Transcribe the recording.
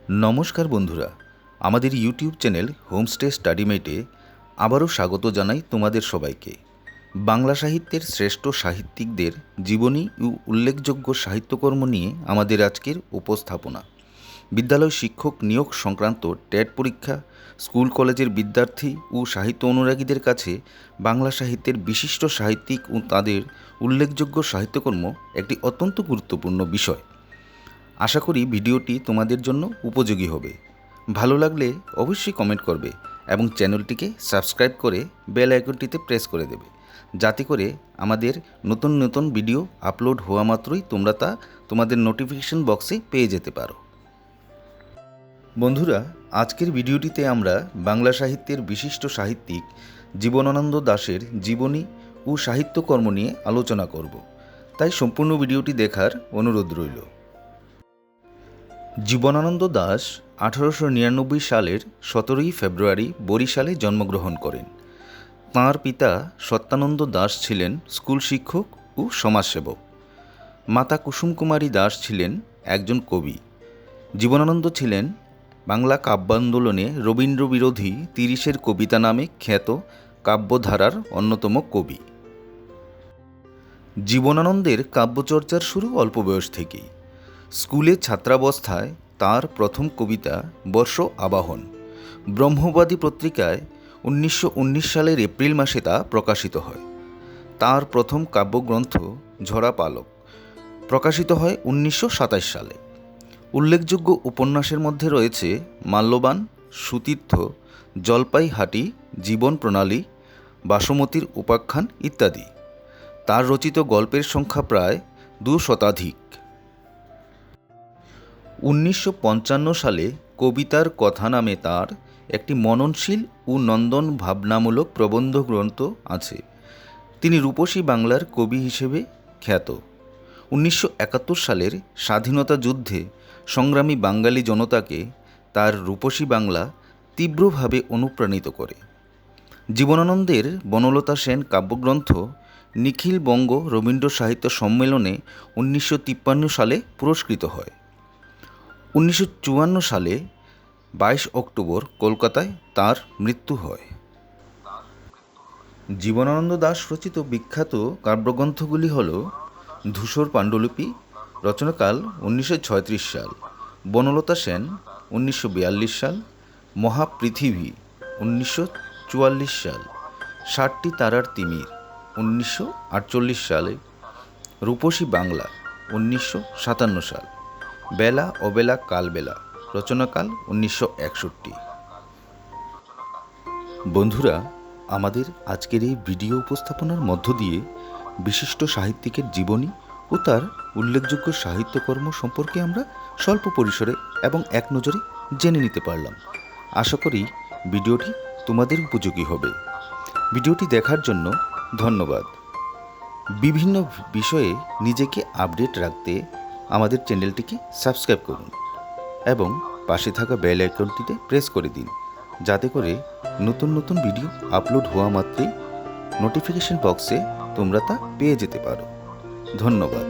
নমস্কার বন্ধুরা, আমাদের ইউটিউব চ্যানেল হোমস্টে স্টাডিমেটে আবারও স্বাগত জানাই তোমাদের সবাইকে। বাংলা সাহিত্যের শ্রেষ্ঠ সাহিত্যিকদের জীবনী ও উল্লেখযোগ্য সাহিত্যকর্ম নিয়ে আমাদের আজকের উপস্থাপনা। বিদ্যালয় শিক্ষক নিয়োগ সংক্রান্ত টেট পরীক্ষা, স্কুল কলেজের বিদ্যার্থী ও সাহিত্য অনুরাগীদের কাছে বাংলা সাহিত্যের বিশিষ্ট সাহিত্যিক ও তাদের উল্লেখযোগ্য সাহিত্যকর্ম একটি অত্যন্ত গুরুত্বপূর্ণ বিষয়। আশা করি ভিডিওটি তোমাদের জন্য উপযোগী হবে। ভালো লাগলে অবশ্যই কমেন্ট করবে এবং চ্যানেলটিকে সাবস্ক্রাইব করে বেল আইকনটিতে প্রেস করে দেবে, যাতে করে আমাদের নতুন নতুন ভিডিও আপলোড হওয়া মাত্রই তোমরা তা তোমাদের নোটিফিকেশন বক্সে পেয়ে যেতে পারো। বন্ধুরা, আজকের ভিডিওটিতে আমরা বাংলা সাহিত্যের বিশিষ্ট সাহিত্যিক জীবনানন্দ দাশের জীবনী ও সাহিত্যকর্ম নিয়ে আলোচনা করব, তাই সম্পূর্ণ ভিডিওটি দেখার অনুরোধ রইল। জীবনানন্দ দাশ 1899 সালের 17 ফেব্রুয়ারি বরিশালে জন্মগ্রহণ করেন। তাঁর পিতা সত্যানন্দ দাশ ছিলেন স্কুল শিক্ষক ও সমাজসেবক। মাতা কুসুম কুমারী দাশ ছিলেন একজন কবি। জীবনানন্দ ছিলেন বাংলা কাব্যান্দোলনে রবীন্দ্র বিরোধী 30-এর কবিতা নামে খ্যাত কাব্যধারার অন্যতম কবি। জীবনানন্দের কাব্যচর্চার শুরু অল্প বয়স থেকেই। স্কুলে ছাত্রাবস্থায় তার প্রথম কবিতা বর্ষ আবাহন ব্রহ্মবাদী পত্রিকায় 1919 সালের এপ্রিল মাসে তা প্রকাশিত হয়। তার প্রথম কাব্যগ্রন্থ ঝরা পালক প্রকাশিত হয় 1927 সালে। উল্লেখযোগ্য উপন্যাসের মধ্যে রয়েছে মাল্যবান, সুতীর্থ, জলপাইহাটি, জীবন প্রণালী, বাসমতীর উপাখ্যান ইত্যাদি। তার রচিত গল্পের সংখ্যা প্রায় 2 শতাধিক। 1955 সালে কবিতার কথা নামে তার একটি মননশীল ও নন্দন ভাবনামূলক প্রবন্ধ গ্রন্থ আছে। তিনি রূপসী বাংলার কবি হিসেবে খ্যাত। 1971 সালের স্বাধীনতা যুদ্ধে সংগ্রামী বাঙালি জনতাকে তার রূপসী বাংলা তীব্রভাবে অনুপ্রাণিত করে। জীবনানন্দের বনলতা সেন কাব্যগ্রন্থ নিখিল বঙ্গ রবীন্দ্র সাহিত্য সম্মেলনে 1953 সালে পুরস্কৃত হয়। 1954 সালে 22 অক্টোবর কলকাতায় তার মৃত্যু হয়। জীবনানন্দ দাশ রচিত বিখ্যাত কাব্যগ্রন্থগুলি হল ধূসর পাণ্ডুলিপি, রচনাকাল 1936 সাল, বনলতা সেন 1942 সাল, মহাপৃথিবী 1944 সাল, 60টি তারার তিমির 1948 সালে, রূপসী বাংলা 1957 সাল, বেলা অবেলা কালবেলা, রচনাকাল 1961। বন্ধুরা, আমাদের আজকের এই ভিডিও উপস্থাপনার মধ্য দিয়ে বিশিষ্ট সাহিত্যিকের জীবনী ও তার উল্লেখযোগ্য সাহিত্যকর্ম সম্পর্কে আমরা স্বল্প পরিসরে এবং এক নজরে জেনে নিতে পারলাম। আশা করি ভিডিওটি তোমাদের উপযোগী হবে। ভিডিওটি দেখার জন্য ধন্যবাদ। বিভিন্ন বিষয়ে নিজেকে আপডেট রাখতে আমাদের চ্যানেলটিকে সাবস্ক্রাইব করুন এবং পাশে থাকা বেল আইকনটিতে প্রেস করে দিন, যাতে করে নতুন নতুন ভিডিও আপলোড হওয়া মাত্রই নোটিফিকেশন বক্সে তোমরা তা পেয়ে যেতে পারো। ধন্যবাদ।